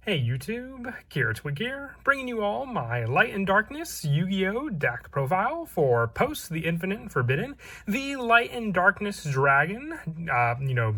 Hey YouTube, Twig here, bringing you all my Light and Darkness Yu-Gi-Oh! Deck profile for Post the Infinite and Forbidden. The Light and Darkness Dragon,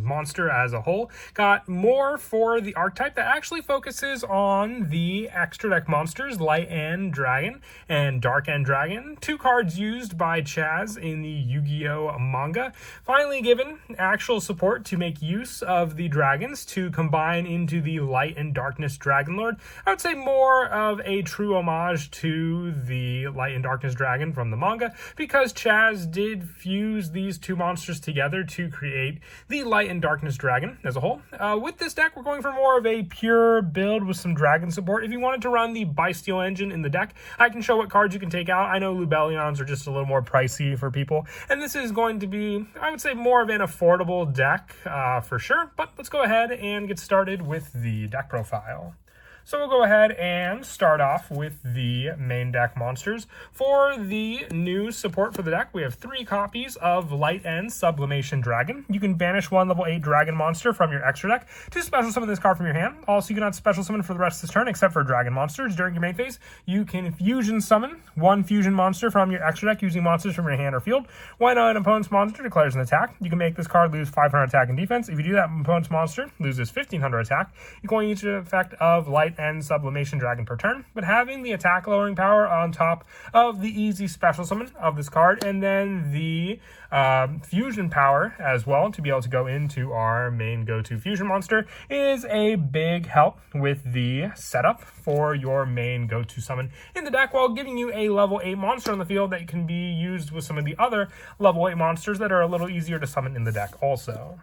monster as a whole, got more for the archetype that actually focuses on the extra deck monsters, Light and Dragon and Dark and Dragon. Two cards used by Chaz in the Yu-Gi-Oh! Manga. Finally given actual support to make use of the dragons to combine into the Light and Darkness Dragon Lord. I would say more of a true homage to the Light and Darkness Dragon from the manga, because Chaz did fuse these two monsters together to create the Light and Darkness Dragon as a whole. With this deck, we're going for more of a pure build with some dragon support. If you wanted to run the Bysteel engine in the deck, I can show what cards you can take out. I know Lubellions are just a little more pricey for people, and this is going to be, I would say, more of an affordable deck for sure. But let's go ahead and get started with the deck profile. So we'll go ahead and start off with the main deck monsters. For the new support for the deck, we have 3 copies of Light and Sublimation Dragon. You can banish one level 8 dragon monster from your extra deck to special summon this card from your hand. Also, you cannot special summon for the rest of this turn except for dragon monsters. During your main phase, you can fusion summon one fusion monster from your extra deck using monsters from your hand or field. When an opponent's monster declares an attack, you can make this card lose 500 attack and defense. If you do that, opponent's monster loses 1500 attack, equaling each effect of Light and Sublimation Dragon per turn, but having the attack lowering power on top of the easy special summon of this card, and then the fusion power as well to be able to go into our main go-to fusion monster is a big help with the setup for your main go-to summon in the deck, while giving you a level 8 monster on the field that can be used with some of the other level 8 monsters that are a little easier to summon in the deck also.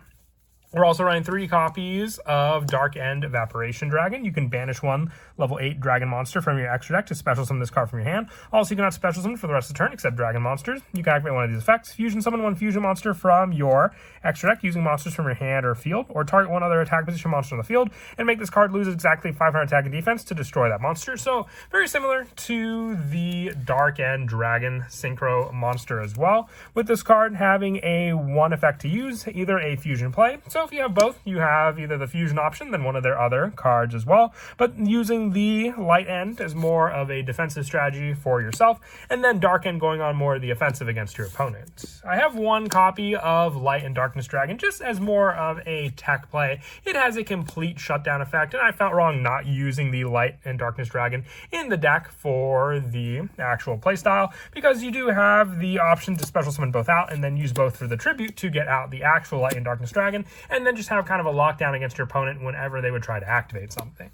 We're also running 3 copies of Dark End Evaporation Dragon. You can banish one level 8 dragon monster from your extra deck to special summon this card from your hand. Also, you cannot special summon for the rest of the turn except dragon monsters. You can activate one of these effects. Fusion summon one fusion monster from your extra deck using monsters from your hand or field, or target one other attack position monster on the field and make this card lose exactly 500 attack and defense to destroy that monster. So very similar to the Dark End Dragon Synchro monster as well, with this card having a 1 effect to use, either a fusion play. So if you have both, you have either the fusion option, then one of their other cards as well, but using the Light End as more of a defensive strategy for yourself, and then Dark End going on more of the offensive against your opponent. I have 1 copy of Light and Darkness Dragon just as more of a tech play. It has a complete shutdown effect, and I felt wrong not using the Light and Darkness Dragon in the deck for the actual playstyle, because you do have the option to special summon both out and then use both for the tribute to get out the actual Light and Darkness Dragon, and then just have kind of a lockdown against your opponent whenever they would try to activate something.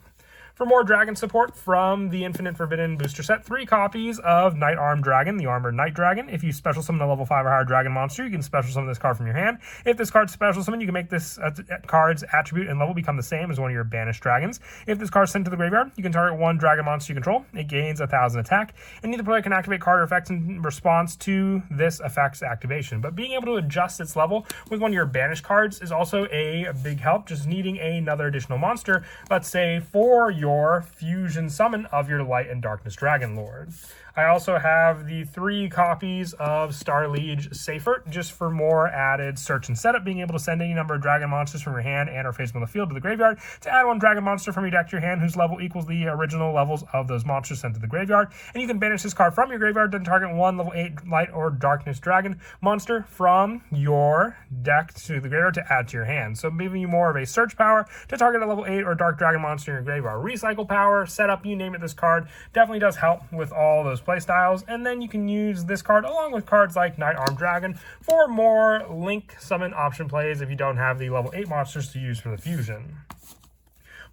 For more dragon support from the Infinite Forbidden booster set, 3 copies of Knight Armed Dragon, the Armored Knight Dragon. If you special summon a level 5 or higher dragon monster, you can special summon this card from your hand. If this card's special summon, you can make this card's attribute and level become the same as one of your banished dragons. If this card's sent to the graveyard, you can target one dragon monster you control. It gains 1000 attack, and neither player can activate card or effects in response to this effect's activation. But being able to adjust its level with one of your banished cards is also a big help, just needing another additional monster, let's say for your fusion summon of your Light and Darkness Dragon Lord. I also have the 3 copies of Star Liege Seifert, just for more added search and setup, being able to send any number of dragon monsters from your hand and or face them on the field to the graveyard to add 1 dragon monster from your deck to your hand whose level equals the original levels of those monsters sent to the graveyard. And you can banish this card from your graveyard, then target 1 level 8 Light or Darkness Dragon monster from your deck to the graveyard to add to your hand. So giving you more of a search power to target a level 8 or Dark Dragon monster in your graveyard. Recycle power, setup, you name it, this card definitely does help with all those playstyles. And then you can use this card along with cards like Knight Armed Dragon for more link summon option plays if you don't have the level 8 monsters to use for the fusion.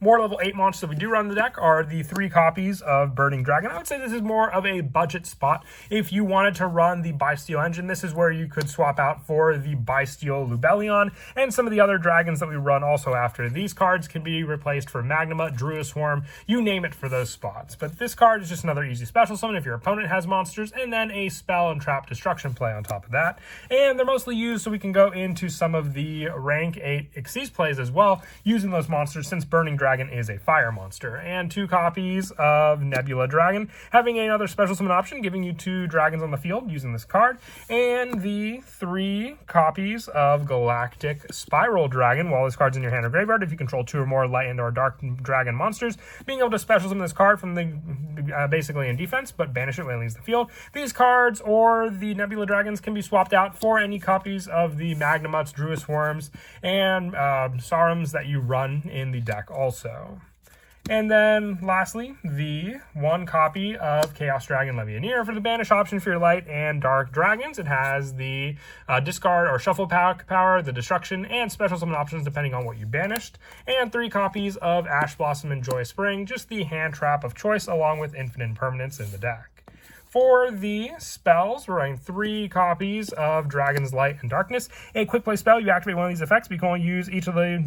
More level 8 monsters that we do run in the deck are the 3 copies of Burning Dragon. I would say this is more of a budget spot. If you wanted to run the Bysteel engine, this is where you could swap out for the Bysteel Lubellion and some of the other dragons that we run also after. These cards can be replaced for Magnuma, Druid Swarm, you name it for those spots. But this card is just another easy special summon if your opponent has monsters, and then a spell and trap destruction play on top of that. And they're mostly used so we can go into some of the rank 8 Xyz plays as well, using those monsters, since Burning Dragon Dragon is a fire monster, and 2 copies of Nebula Dragon, having another special summon option, giving you 2 dragons on the field using this card, and the 3 copies of Galactic Spiral Dragon. While this card's in your hand or graveyard, if you control 2 or more light and or dark dragon monsters, being able to special summon this card from the basically in defense, but banish it when it leaves the field. These cards or the Nebula Dragons can be swapped out for any copies of the Magnamuts, Druis Worms, and Sarums that you run in the deck also. And then, lastly, the 1 copy of Chaos Dragon Levianeer for the banish option for your light and dark dragons. It has the discard or shuffle power, the destruction, and special summon options depending on what you banished. And 3 copies of Ash Blossom and Joyous Spring, just the hand trap of choice, along with infinite impermanence in the deck. For the spells, we're running 3 copies of Dragon's Light and Darkness. A quick play spell, you activate one of these effects, but you can only use each of the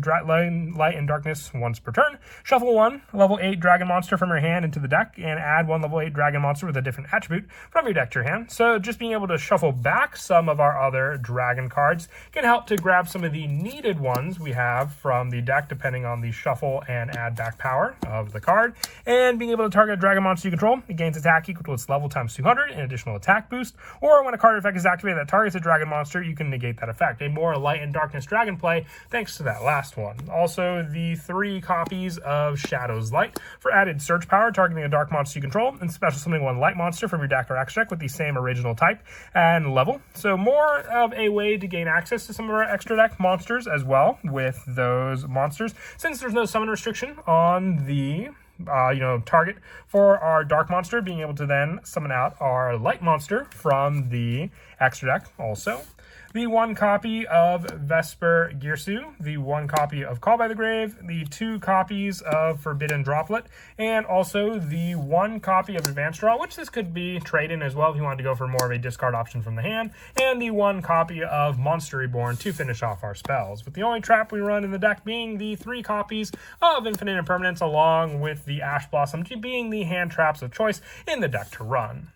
Light and Darkness once per turn. Shuffle 1 level 8 Dragon monster from your hand into the deck, and add 1 level 8 Dragon monster with a different attribute from your deck to your hand. So just being able to shuffle back some of our other Dragon cards can help to grab some of the needed ones we have from the deck, depending on the shuffle and add back power of the card. And being able to target a Dragon monster you control, it gains attack equal to its level times 200, an additional attack boost, or when a card effect is activated that targets a dragon monster, you can negate that effect. A more light and darkness dragon play thanks to that last one. Also, the 3 copies of Shadow's Light for added search power, targeting a dark monster you control, and special summoning 1 light monster from your deck or extra deck with the same original type and level. So more of a way to gain access to some of our extra deck monsters as well with those monsters, since there's no summon restriction on the target for our dark monster, being able to then summon out our light monster from the extra deck also. The 1 copy of Vesper Girsu, the 1 copy of Call by the Grave, the 2 copies of Forbidden Droplet, and also the 1 copy of Advanced Draw, which this could be trade-in as well if you wanted to go for more of a discard option from the hand, and the 1 copy of Monster Reborn to finish off our spells, with the only trap we run in the deck being the 3 copies of Infinite Impermanence, along with the Ash Blossom being the hand traps of choice in the deck to run.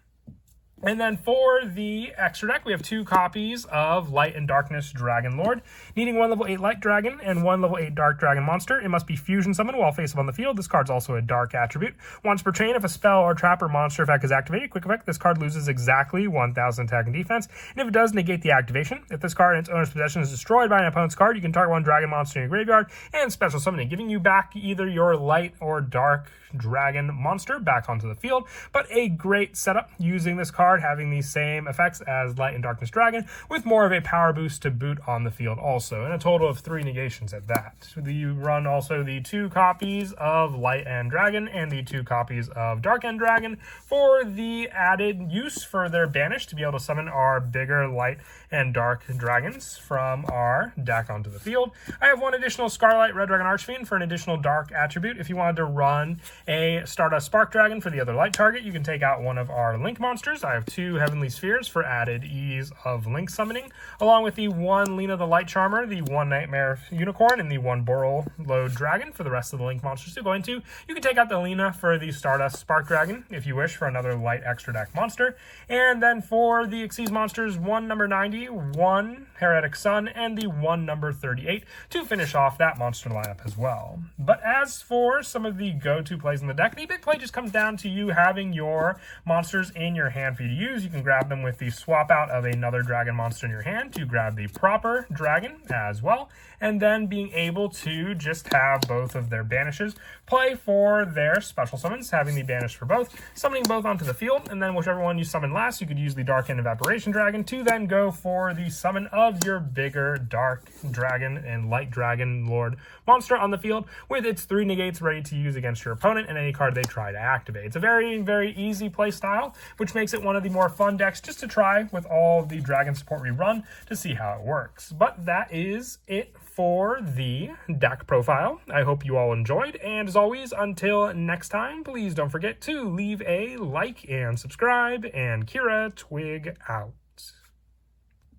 And then for the extra deck, we have 2 copies of Light and Darkness Dragon Lord. Needing 1 level 8 Light Dragon and 1 level 8 Dark Dragon monster, it must be fusion summoned while face up on the field. This card's also a dark attribute. Once per chain, if a spell or trap or monster effect is activated, quick effect, this card loses exactly 1,000 attack and defense. And if it does, negate the activation. If this card in its owner's possession is destroyed by an opponent's card, you can target 1 dragon monster in your graveyard and special summon it, giving you back either your light or dark dragon monster back onto the field. But a great setup using this card, having the same effects as Light and Darkness Dragon, with more of a power boost to boot on the field also, and a total of 3 negations at that. You run also the 2 copies of Light and Dragon and the 2 copies of Dark and Dragon for the added use for their banish to be able to summon our bigger Light and Dark Dragons from our deck onto the field. I have 1 additional Scarlet Red Dragon Archfiend for an additional dark attribute. If you wanted to run a Stardust Spark Dragon for the other light target, you can take out one of our Link monsters. I have 2 Heavenly Spheres for added ease of Link summoning, along with the 1 Lena the Light Charmer, the 1 Nightmare Unicorn, and the 1 Boral Load Dragon for the rest of the Link monsters to go into. You can take out the Lena for the Stardust Spark Dragon, if you wish, for another light extra deck monster. And then for the Xyz monsters, 1 number 90, 1 Heretic Sun, and the 1 number 38 to finish off that monster lineup as well. But as for some of the go-to plays in the deck, the big play just comes down to you having your monsters in your hand for you to use. You can grab them with the swap out of another dragon monster in your hand to grab the proper dragon as well, and then being able to just have both of their banishes play for their special summons, having the banish for both, summoning both onto the field, and then whichever one you summon last, you could use the Dark and Evaporation Dragon to then go for the summon of your bigger Dark Dragon and Light Dragon Lord monster on the field with its 3 negates ready to use against your opponent and any card they try to activate. It's a very, very easy play style, which makes it one of the more fun decks just to try with all the dragon support we run to see how it works. But that is it for the deck profile. I hope you all enjoyed, and as always, until next time, please don't forget to leave a like and subscribe, and Kira Twig out.